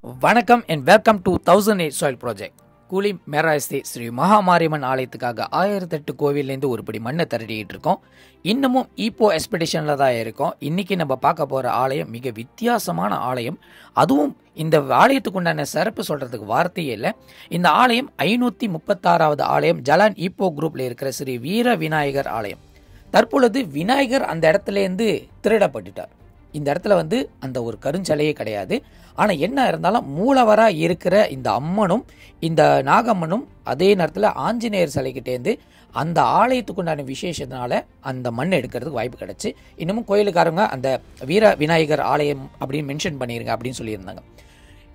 வணக்கம் and welcome to 1008 soil project. கூலி மேராஸ்தி ஸ்ரீ மகாமாரியம்மன் ஆலயத்துக்காக 1008 கோவிலேருந்து ஒருபடி மண்ணை திரட்டிட்டு இருக்கோம். இன்னமும் இப்போ எக்ஸ்பெடிஷன்ல தான் இருக்கோம். இன்னைக்கு நம்ம பார்க்க போற ஆலயம் மிக வித்தியாசமான ஆலயம். அதுவும் இந்த ஆலயத்துக்கு உண்டான சிறப்பு சொல்றதுக்கு வார்த்தையே இல்லை. இந்த ஆலயம் 536வது ஆலயம் ஜலான் ஈப்போ குரூப்ல இருக்கிற ஸ்ரீ வீர விநாயகர் ஆலயம். தற்பொழுது விநாயகர் அந்த இடத்துல இருந்து திருடப்பட்டுட்டார். இந்த இடத்துல அந்த ஒரு கருஞ்சலையே கிடையாது. ஆனால் என்ன இருந்தாலும் மூலவராக இருக்கிற இந்த அம்மனும் இந்த நாகம்மனும் அதே நேரத்தில் ஆஞ்சநேயர் சிலைக்கிட்டேருந்து அந்த ஆலயத்துக்குண்டான விசேஷத்தினால அந்த மண் எடுக்கிறதுக்கு வாய்ப்பு கிடைச்சி. இன்னமும் கோயிலுக்காரங்க அந்த வீர விநாயகர் ஆலயம் அப்படின்னு மென்ஷன் பண்ணியிருங்க அப்படின்னு சொல்லியிருந்தாங்க.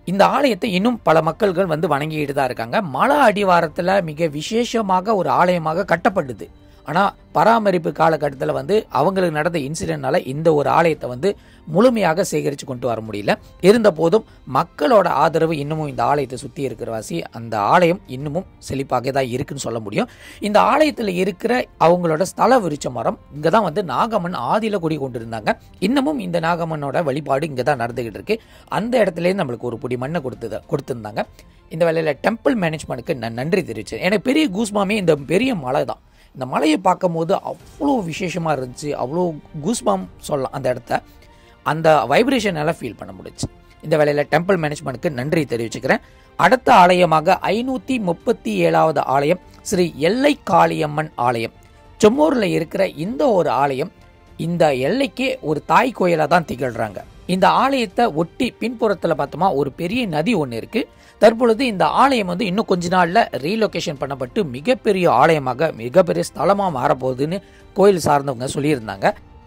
இந்த ஆலயத்தை இன்னும் பல மக்கள்கள் வணங்கிட்டு தான் இருக்காங்க. மலை அடிவாரத்தில் மிக விசேஷமாக ஒரு ஆலயமாக கட்டப்பட்டது. ஆனால் பராமரிப்பு காலகட்டத்தில் அவங்களுக்கு நடந்த இன்சிடென்ட்னால இந்த ஒரு ஆலயத்தை முழுமையாக சேகரித்து கொண்டு வர முடியல. இருந்த போதும் மக்களோட ஆதரவு இன்னமும் இந்த ஆலயத்தை சுற்றி இருக்கிறவாசி அந்த ஆலயம் இன்னமும் செழிப்பாக தான் இருக்குன்னு சொல்ல முடியும். இந்த ஆலயத்தில் இருக்கிற அவங்களோட ஸ்தல விருட்ச மரம் இங்கே தான் நாகம்மன் ஆதியில் குடி கொண்டு இருந்தாங்க. இன்னமும் இந்த நாகம்மனோட வழிபாடு இங்கே தான் நடந்துகிட்டு இருக்கு. அந்த இடத்துலேருந்து நம்மளுக்கு ஒரு புடி மண்ணை கொடுத்துருந்தாங்க. இந்த வேலையில் டெம்பிள் மேனேஜ்மெண்ட்டுக்கு நான் நன்றி தெரிவிச்சேன். எனக்கு பெரிய கூஸ்பாமே இந்த பெரிய மலை தான். இந்த மலையை பார்க்கும் போது அவ்வளோ விசேஷமாக இருந்துச்சு. அவ்வளோ கூஸ்பாம் சொல்லலாம். அந்த இடத்த அந்த வைப்ரேஷன் எல்லாம் ஃபீல் பண்ண முடிச்சு. இந்த வேலையில் டெம்பிள் மேனேஜ்மெண்ட்டுக்கு நன்றி தெரிவிச்சுக்கிறேன். அடுத்த ஆலயமாக 537வது ஆலயம் ஸ்ரீ எல்லை காளியம்மன் ஆலயம். செம்மூரில் இருக்கிற இந்த ஒரு ஆலயம் இந்த எல்லைக்கே ஒரு தாய் கோயிலாக தான் திகழ்கிறாங்க. இந்த ஆலயத்தை ஒட்டி பின்புறத்தில் பார்த்தோமா ஒரு பெரிய நதி ஒன்று இருக்குது. தற்பொழுது இந்த ஆலயம் இன்னும் கொஞ்ச நாளில் ரீலொகேஷன் பண்ணப்பட்டு மிகப்பெரிய ஆலயமாக மிகப்பெரிய ஸ்தலமாக மாறப்போகுதுன்னு கோயில் சார்ந்தவங்க சொல்லியிருந்தாங்க.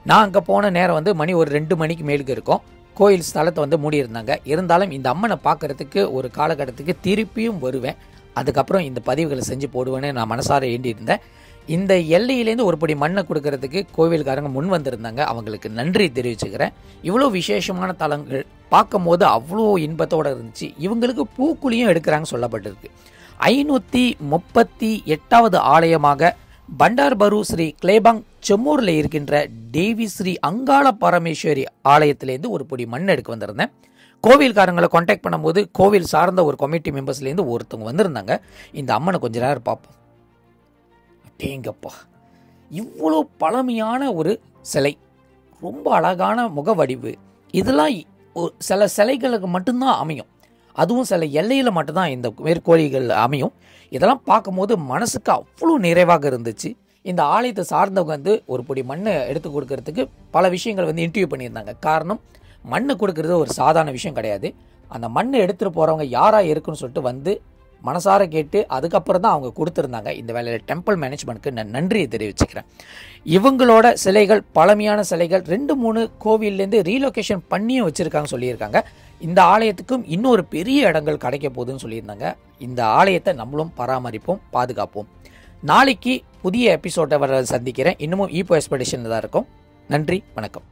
நான் அங்கே போன நேரம் மணி ஒரு 2 மணிக்கு மேலுக்கு இருக்கும். கோயில் ஸ்தலத்தை மூடியிருந்தாங்க. இருந்தாலும் இந்த அம்மனை பார்க்கறதுக்கு ஒரு காலகட்டத்துக்கு திருப்பியும் வருவேன். அதுக்கப்புறம் இந்த பதிவுகளை செஞ்சு போடுவேன்னு நான் மனசார வேண்டியிருந்தேன். இந்த எல்லையிலேருந்து ஒருபடி மண்ணை கொடுக்கறதுக்கு கோவில்காரங்க முன் வந்திருந்தாங்க. அவங்களுக்கு நன்றி தெரிவிச்சுக்கிறேன். இவ்வளோ விசேஷமான தலங்கள் பார்க்கும் போது அவ்வளோ இன்பத்தோடு இருந்துச்சு. இவங்களுக்கு பூக்குழியும் எடுக்கிறாங்க சொல்லப்பட்டிருக்கு. 538வது ஆலயமாக பண்டார்பரு ஸ்ரீ கிளேபாங் செம்மூரில் இருக்கின்ற தேவி ஸ்ரீ அங்காள பரமேஸ்வரி ஆலயத்திலேருந்து ஒரு பொடி மண் எடுக்க வந்திருந்தேன். கோவில்காரங்களை கான்டாக்ட் பண்ணும்போது கோவில் சார்ந்த ஒரு கமிட்டி மெம்பர்ஸ்லேருந்து ஒருத்தவங்க வந்திருந்தாங்க. இந்த அம்மனை கொஞ்ச நேரம் பார்ப்போம். டேங்கப்பா, இவ்வளோ பழமையான ஒரு சிலை, ரொம்ப அழகான முகவடிவு. இதெல்லாம் சில சிலைகளுக்கு மட்டும்தான் அமையும். அதுவும் சில எல்லையில் மட்டும்தான் இந்த மேற்கோழிகள் அமையும். இதெல்லாம் பார்க்கும்போது மனசுக்கு அவ்வளோ நிறைவாக இருந்துச்சு. இந்த ஆலயத்தை சார்ந்தவங்க ஒரு பொடி மண்ணை எடுத்து கொடுக்கறதுக்கு பல விஷயங்கள் இன்டர்வியூ பண்ணியிருந்தாங்க. காரணம், மண்ணை கொடுக்கறது ஒரு சாதாரண விஷயம் கிடையாது. அந்த மண்ணை எடுத்துகிட்டு போகிறவங்க யாராக இருக்குன்னு சொல்லிட்டு மனசார கேட்டு அதுக்கப்புறம் தான் அவங்க கொடுத்துருந்தாங்க. இந்த வேலையில் டெம்பிள் மேனேஜ்மெண்ட்டுக்கு நான் நன்றியை தெரிவிச்சுக்கிறேன். இவங்களோட சிலைகள் பழமையான சிலைகள் 2-3 கோவில்லேருந்து ரீலொகேஷன் பண்ணியும் வச்சுருக்காங்க சொல்லியிருக்காங்க. இந்த ஆலயத்துக்கும் இன்னொரு பெரிய இடங்கள் கிடைக்க போகுதுன்னு சொல்லியிருந்தாங்க. இந்த ஆலயத்தை நம்மளும் பராமரிப்போம், பாதுகாப்போம். நாளைக்கு புதிய எபிசோட்டை வர சந்திக்கிறேன். இன்னமும் ஈப்போ எக்ஸ்பெடிஷனில் தான் இருக்கும். நன்றி, வணக்கம்.